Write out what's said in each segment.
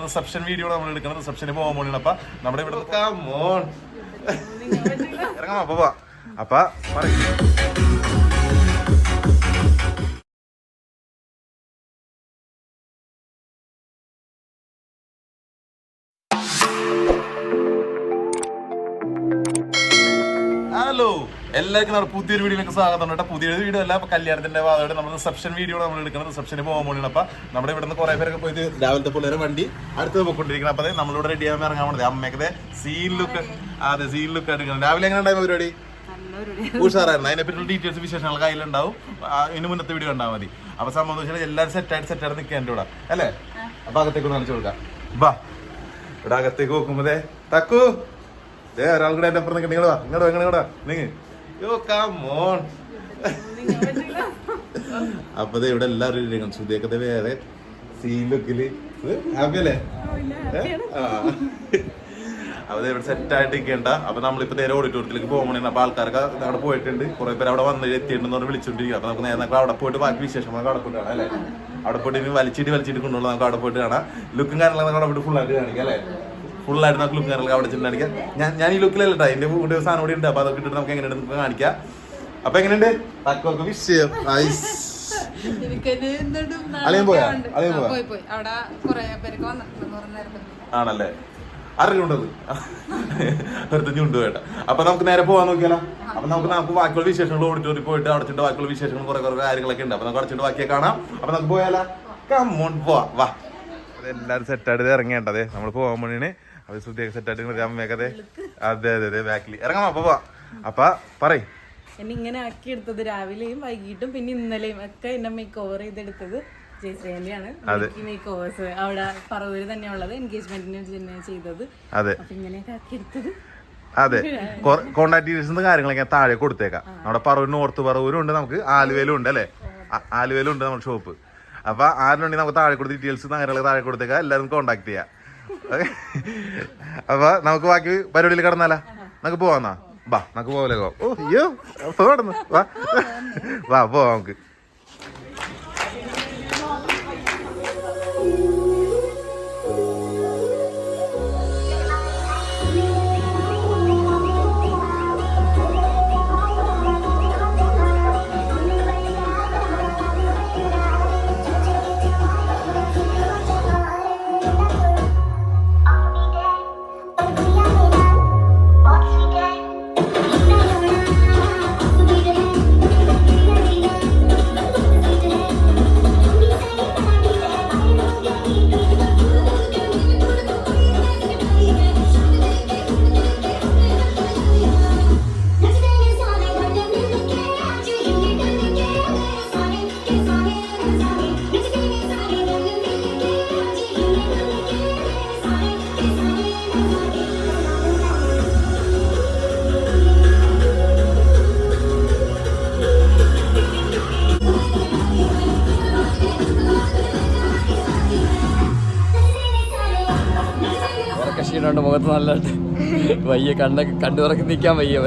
Reception video നമ്മൾ എടുക്കുന്നത്. റിസപ്ഷന് പോകാൻ പോകണം. അപ്പൊ നമ്മുടെ ഇവിടെ ഇറങ്ങാം. അപ്പൊ പറയും ഹലോ എല്ലാവർക്കും നമ്മുടെ പുതിയൊരു വീഡിയോയിലേക്ക് സ്വാഗതം കേട്ടോ. പുതിയൊരു വീഡിയോ അല്ല, അപ്പൊ കല്യാണത്തിന്റെ ഭാഗമായിട്ട് നമ്മൾ റിസപ്ഷൻ വീഡിയോ നമ്മൾ എടുക്കുന്നത്. റിസപ്ഷന് പോകാൻ പോകണം. അപ്പൊ നമ്മുടെ ഇവിടെ നിന്ന് കുറെ പേരൊക്കെ പോയിട്ട് രാവിലത്തെ പിള്ളേരെ വണ്ടി അടുത്ത് പോയിക്കൊണ്ടിരിക്കണം. അപ്പൊ നമ്മളിവിടെ റെഡി ആകാൻ ഇറങ്ങാൻ പോകുന്നത്. അമ്മയൊക്കെ സീൻ ലുക്ക് എടുക്കണം. രാവിലെ എങ്ങനെ ഉണ്ടായി പരിപാടി? ഉഷാറായിരുന്നു. അതിനെപ്പറ്റി ഡീറ്റെയിൽസ് വിശേഷങ്ങൾ കയ്യിലുണ്ടാവും. ഇതിന് മുന്നത്തെ വീഡിയോ കണ്ടാൽ മതി. അപ്പൊ സംബന്ധം വെച്ചാൽ എല്ലാവരും സെറ്റായിട്ട് നിൽക്കുക എൻ്റെ കൂടെ അല്ലേ. അപ്പൊ അകത്തേക്ക് കാണിച്ചു കൊടുക്കാം. ബാ ഇവിടെ അകത്തേക്ക് നോക്കുമ്പോ തക്കു ഒരാൾ കൂടെ എന്റെ അപ്പുറം നിങ്ങള് ഇങ്ങോട്ടാ നിങ്ങ മോൺ. അപ്പൊ ഇവിടെ എല്ലാവരും ശ്രുതിയൊക്കെ വേറെ സീൻ ലുക്കില് ഹാപ്പി അല്ലേ? അപ്പൊ ഇവിടെ സെറ്റ് ആയിട്ട് നിൽക്കേണ്ട. അപ്പൊ നമ്മളിപ്പോ നേരെ ഓഡിറ്റോറിയത്തിലേക്ക് പോകണേ. അപ്പൊ ആൾക്കാരൊക്കെ അവിടെ പോയിട്ടുണ്ട്. കുറെ പേര് അവിടെ വന്ന് എത്തിയിട്ടുണ്ടെന്ന് വിളിച്ചോണ്ടിരിക്കും. അപ്പൊ നമുക്ക് നേരെ അവിടെ പോയിട്ട് ബാക്കി വിശേഷം നമുക്ക് അവിടെ പോയിട്ട് കാണാം അല്ലേ. അവിടെ പോയിട്ട് വലിച്ചിട്ട് കൊണ്ടുപോകും. നമുക്ക് അവിടെ പോയിട്ട് കാണാം. ലുക്കും കാര്യങ്ങളൊക്കെ നമുക്ക് അവിടെ ഫുള്ളായിട്ട് കാണിക്കാം അല്ലേ. ഫുള്ളായിട്ട് നമുക്ക് ലുക്ക് കാര്യങ്ങളൊക്കെ അവിടെ ചെന്ന് കാണിക്കാം. ഞാൻ ഈ ലുക്കിലല്ല കേട്ടോ, എന്റെ കൂടെ സാധനം കൂടി ഉണ്ട്. അപ്പൊ അതൊക്കെ ഇട്ടിട്ട് നമുക്ക് എങ്ങനെയുണ്ട് നമുക്ക് കാണിക്കാം. അപ്പൊ എങ്ങനെയുണ്ട് തക്കൊക്കെ വിഷയം ആണല്ലേ. അറിഞ്ഞുണ്ടത് അടുത്തഞ്ഞുണ്ട് വേണ്ട. അപ്പൊ നമുക്ക് നേരെ പോകാൻ നോക്കിയാലോ. അപ്പൊ നമുക്ക് ബാക്കിയുള്ള വിശേഷങ്ങൾ ഓഡിറ്റോറിൽ പോയിട്ട് അടച്ചിട്ട് ബാക്കിയുള്ള വിശേഷങ്ങൾ കുറെ കാര്യങ്ങളൊക്കെ ഉണ്ട്. അപ്പൊ നമുക്ക് അടച്ചിട്ട് ബാക്കിയെ കാണാം. അപ്പൊ നമുക്ക് പോയാലോ. കമ്മോൺ പോവാ വാ. എല്ലാരും സെറ്റായിട്ട് ഇറങ്ങേണ്ടതേ നമ്മൾ പോകാൻ വേണ്ടിയാണ്. അപ്പൊ ശ്രുതിയൊക്കെ സെറ്റായിട്ട് അമ്മയൊക്കെ അതെ ബാക്കിൽ ഇറങ്ങാം. അപ്പൊ പോവാ. അപ്പൊ പറയ് ഇങ്ങനെ ആക്കി എടുത്തത് രാവിലെയും വൈകിട്ടും പിന്നെ ഇന്നലെയും ഒക്കെ എന്നെ മേക്ക് ഓവർ ചെയ്തെടുത്തത് ജയശ്രീന്റെയാണ്. മേക്ക് ഓവേഴ്സ് അവിടെ പറവൂര് തന്നെ ഉള്ളത്. എൻഗേജ്മെന്റിന് ചെയ്തത്. അപ്പൊ ഇങ്ങനെയൊക്കെ ആക്കി എടുത്തത്. അതെ, കോണ്ടാക്ട് ഡീറ്റെയിൽസ് കാര്യങ്ങളൊക്കെ താഴെ കൊടുത്തേക്കാം. നമ്മുടെ പറവൂർ നോർത്ത് പറവൂരും ഉണ്ട്, നമുക്ക് ആലുവയിലും ഉണ്ട് അല്ലെ. ആലുവയിലും ഉണ്ട് നമ്മുടെ ഷോപ്പ്. അപ്പൊ ആരുണ്ടെങ്കിൽ നമുക്ക് താഴെ കൊടുത്ത് ഡീറ്റെയിൽസ് കാര്യങ്ങളൊക്കെ താഴെ കൊടുത്തേക്കാം. എല്ലാവരും കോണ്ടാക്ട് ചെയ്യാം. അപ്പൊ നമുക്ക് ബാക്കി പരിപാടിയിൽ കിടന്നാലാ. നമുക്ക് പോവാന്നാ. ബാ നമുക്ക് പോവല്ലേ. ഓ അയ്യോ കിടന്നു വാ പോവാ നമുക്ക്. ക്ഷീണമുണ്ട് മുഖത്ത് നല്ല വയ്യ, കണ്ടു തുറക്കി നിൽക്കാൻ വയ്യ.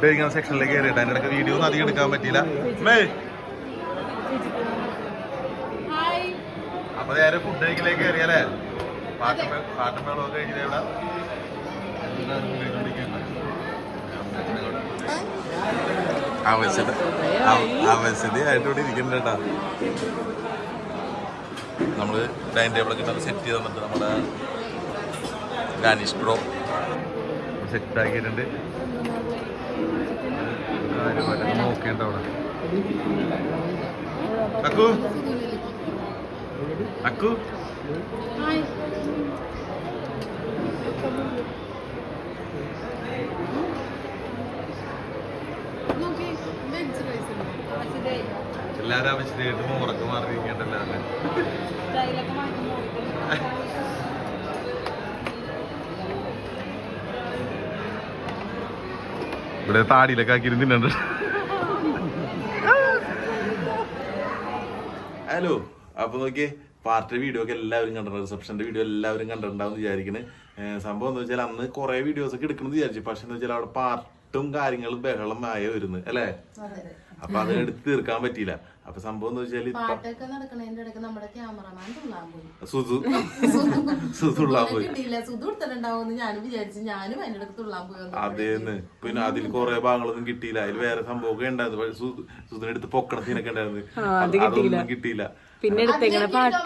ഫുഡ് കഴിക്കുന്ന സെക്ഷനിലേക്ക് കയറിയിട്ട് അതിൻ്റെ ഇടയ്ക്ക് വീഡിയോ ഒന്നും അധികം എടുക്കാൻ പറ്റിയില്ല. അപ്പൊ നേരെ ഫുഡ് കഴിക്കലേക്ക് കയറിയല്ലേ? പാട്ടുമേളൊക്കെ കഴിഞ്ഞ ഇവിടെ അവശതയായിട്ടോടെ ഇരിക്കുന്നുണ്ട് കേട്ടാ. നമ്മള് ഡൈനിങ് ടേബിളൊക്കെ ഇട്ട് സെറ്റ് ചെയ്ത് തന്നിട്ട് നമ്മുടെ ഡാനിഷ് ബ്രോ സെറ്റ് ആക്കിയിട്ടുണ്ട്. നോക്കേണ്ട അവിടെ അക്കു അക്കു എല്ലാരും ആവശ്യമായിട്ട് മുറക്ക് മാറിയിരിക്കണ്ടല്ലോ. ഇവിടെ താടിയിലൊക്കെ ആക്കി തിന്നുണ്ട്. ഹലോ, അപ്പൊ നോക്കിയേ പാർട്ടി വീഡിയോ ഒക്കെ എല്ലാവരും കണ്ടിട്ടുണ്ട്. റിസപ്ഷന്റെ വീഡിയോ എല്ലാവരും കണ്ടിട്ടുണ്ടാവും വിചാരിക്കുന്നത്. സംഭവം എന്ന് വെച്ചാൽ അന്ന് കുറെ വീഡിയോസ് ഒക്കെ എടുക്കണം വിചാരിച്ചു. പക്ഷെ എന്ന് വെച്ചാൽ അവിടെ പാട്ടും കാര്യങ്ങളും ബഹളം ആയ വരുന്നു അല്ലേ? അപ്പൊ അത് എടുത്ത് തീർക്കാൻ പറ്റിയില്ല. അപ്പൊ സംഭവം എന്ന് വെച്ചാൽ അതേന്ന് പിന്നെ അതിൽ കുറെ ഭാഗങ്ങളൊന്നും കിട്ടിയില്ല. അതിൽ വേറെ സംഭവമൊക്കെ ഉണ്ടായിരുന്നു. സുധിനെടുത്ത് പൊക്കണ സീനൊക്കെ ഉണ്ടായിരുന്നു. അതൊന്നും കിട്ടിയില്ല. പിന്നെ എടുത്തേക്കണ പാട്ട്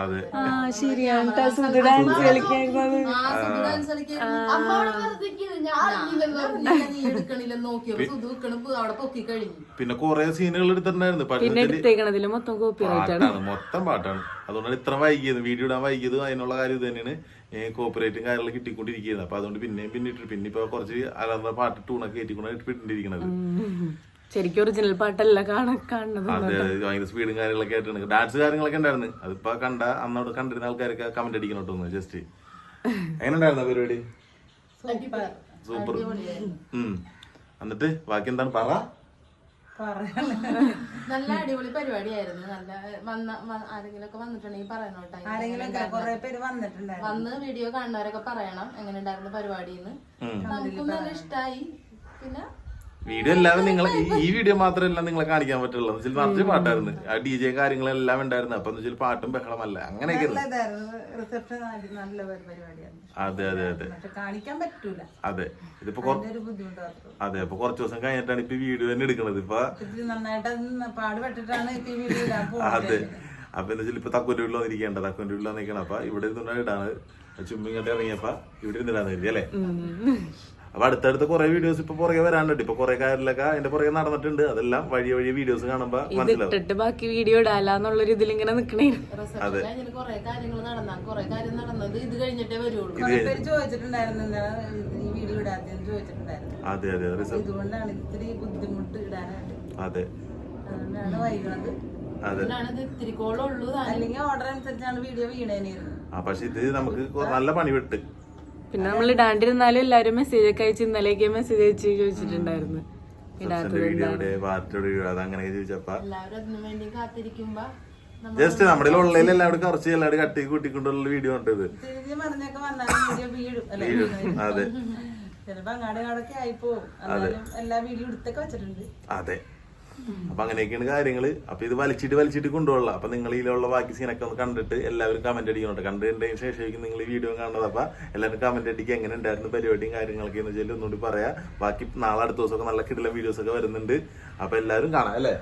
അതെ ശരിയാണ്. ഡാൻസ് കളിക്കുന്നത് പിന്നെ കുറെ സീനുകൾ എടുത്തിട്ടുണ്ടായിരുന്നു. പിന്നെ എടുത്തേക്കണതില് മൊത്തം കോപ്പിറൈറ്റ് ആണ്, മൊത്തം പാട്ടാണ്. അതുകൊണ്ടാണ് ഇത്ര വൈകിയത്, വീഡിയോ ഇടാൻ വൈകിയത്. അതിനുള്ള കാര്യം ഇത് തന്നെയാണ്. കോപ്പറേറ്റും കാര്യങ്ങളും കിട്ടിക്കൊണ്ടിരിക്കുന്നത്. അപ്പൊ അതുകൊണ്ട് പിന്നെ ഇട്ടു. പിന്നെ ഇപ്പൊ കുറച്ച് അലർന്ന പാട്ട് ടൂണൊക്കെ ഇട്ടിരിക്കുന്നത്. ശരിക്കും ഒറിജിനൽ പാട്ടല്ല കാണുന്നത്. അതെ, ഭയങ്കര സ്പീഡും കാര്യങ്ങളൊക്കെ ആയിട്ടാണ്. ഡാൻസ് കാര്യങ്ങളൊക്കെ ഉണ്ടായിരുന്നു. അതിപ്പോ അന്നോട് കണ്ടിരുന്ന ആൾക്കാരൊക്കെ കമന്റ് അടിക്കണോട്ടൊന്ന് ജസ്റ്റ്. എങ്ങനെ ഉണ്ടായിരുന്ന പരിപാടി? സൂപ്പർ. എന്നിട്ട് ബാക്കി എന്താണ് പറ? നല്ല അടിപൊളി പരിപാടിയായിരുന്നു. നല്ല ആരെങ്കിലൊക്കെ വന്നിട്ടുണ്ടെങ്കിൽ പറയണോട്ടെ. വന്ന് വീഡിയോ കാണുന്നവരൊക്കെ പറയണം എങ്ങനെ ഉണ്ടായിരുന്നു പരിപാടിന്ന്. നമുക്കും നല്ല ഇഷ്ടായി. പിന്നെ വീഡിയോ എല്ലാവരും നിങ്ങളെ ഈ വീഡിയോ മാത്രമല്ല നിങ്ങളെ കാണിക്കാൻ പറ്റുള്ളൂ. എന്ന് വെച്ചാൽ നിറച്ച് പാട്ടായിരുന്നു. ആ ഡി ജെ കാര്യങ്ങളെല്ലാം ഉണ്ടായിരുന്നു. അപ്പൊ എന്ന് വെച്ചാൽ പാട്ടും ബഹളമല്ല അങ്ങനെയൊക്കെ. അതെ അതെ അതെ അതെ. ഇതിപ്പോ അതെ, അപ്പൊ കുറച്ച് ദിവസം കഴിഞ്ഞിട്ടാണ് ഇപ്പൊ വീഡിയോ തന്നെ എടുക്കണത്. ഇപ്പൊ അതെ. അപ്പൊ എന്താ വെച്ചാൽ ഇപ്പൊ തക്കുന്റെ വീട്ടിൽ വന്നിരിക്കേണ്ട, തക്കുന്റെ വീട്ടിൽ വന്നിരിക്കണം. അപ്പൊ ഇവിടെ ഇരുന്നിട്ടാണ് ഇടാണ്. ചുമ്മിങ്ങോട്ട് ഇറങ്ങിയപ്പോ ഇവിടെ ഇരുന്നിടാന്ന് കരുതി അല്ലേ? അപ്പൊ അടുത്തടുത്ത് കുറെ വീഡിയോസ് ഇപ്പൊ പുറകെ വരാനുണ്ട്. ഇപ്പൊ കുറെ കാര്യങ്ങളൊക്കെ അതിന്റെ പുറകെ നടന്നിട്ടുണ്ട്. അതെല്ലാം വഴി വീഡിയോസ് കാണുമ്പോ മനസ്സിലാവും. ബാക്കി വീഡിയോ ഇടാനുള്ളൊരു ഇതിൽ ഇങ്ങനെ നിക്കണേ. അതെ, കുറെ കാര്യങ്ങൾ കുറെ കാര്യം നടന്നത് ഇത് കഴിഞ്ഞിട്ടേ വരുള്ളൂ. അതെ അതെ ഇതുകൊണ്ടാണ് ഇത്തിരി ബുദ്ധിമുട്ട് ഇടാനായിട്ട്. അതെ വൈകുന്നത്. അല്ലെങ്കിൽ ഓർഡർ അനുസരിച്ചാണ് വീഡിയോ വീണേനായിരുന്നു. പക്ഷെ ഇത് നമുക്ക് നല്ല പണി വിട്ട്. പിന്നെ നമ്മൾ ഇടാണ്ടിരുന്നാലും എല്ലാരും മെസ്സേജ് ഒക്കെ അയച്ച് ഇന്നലേക്ക് മെസ്സേജ് അയച്ച് ചോദിച്ചിട്ടുണ്ടായിരുന്നു. അതങ്ങനെ ചോദിച്ചപ്പോ എല്ലാവരും അതിനു വേണ്ടി കാത്തിരിക്കുമ്പോ ജസ്റ്റ് നമ്മുടെ ഉള്ളതിൽ എല്ലാവരും കുറച്ച് എല്ലാവരും കട്ടി കൂട്ടിക്കൊണ്ടുള്ള വീഡിയോ ഉണ്ട് ഇത്. അതെ ചിലപ്പോ അങ്ങാടൊക്കെ ആയിപ്പോ എല്ലാ വീഡിയോ എടുത്തൊക്കെ വെച്ചിട്ടുണ്ട്. അതെ, അപ്പൊ അങ്ങനെയൊക്കെയാണ് കാര്യങ്ങള്. അപ്പൊ ഇത് വലിച്ചിട്ട് കൊണ്ടുപോകണം. അപ്പൊ നിങ്ങൾ ഇതിലുള്ള ബാക്കി സീനൊക്കെ ഒന്ന് കണ്ടിട്ട് എല്ലാവരും കമന്റ് അടിക്കുന്നുണ്ട്. കണ്ടതിന് ശേഷം നിങ്ങൾ ഈ വീഡിയോ കാണുന്നത്. അപ്പൊ എല്ലാവരും കമന്റ് അടിക്കുക എങ്ങനെ ഉണ്ടായിരുന്നു പരിപാടിയും കാര്യങ്ങളൊക്കെ എന്ന് വെച്ചാൽ ഒന്നുകൂടി പറയാ. ബാക്കി നാളെ അടുത്ത ദിവസമൊക്കെ നല്ല കിടിലം വീഡിയോസ് ഒക്കെ വരുന്നുണ്ട്. അപ്പൊ എല്ലാവരും കാണാം അല്ലേ?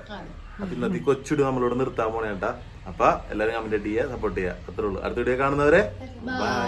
അപ്പൊ ഇന്നത്തെ കൊച്ചുടി നമ്മളിവിടെ നിർത്താൻ പോണേട്ടാ. അപ്പൊ എല്ലാവരും കമന്റ് അടിക്കുക, സപ്പോർട്ട് ചെയ്യുക. അത്രേ ഉള്ളൂ. അടുത്ത വീഡിയോ കാണുന്നവരെ ബൈ.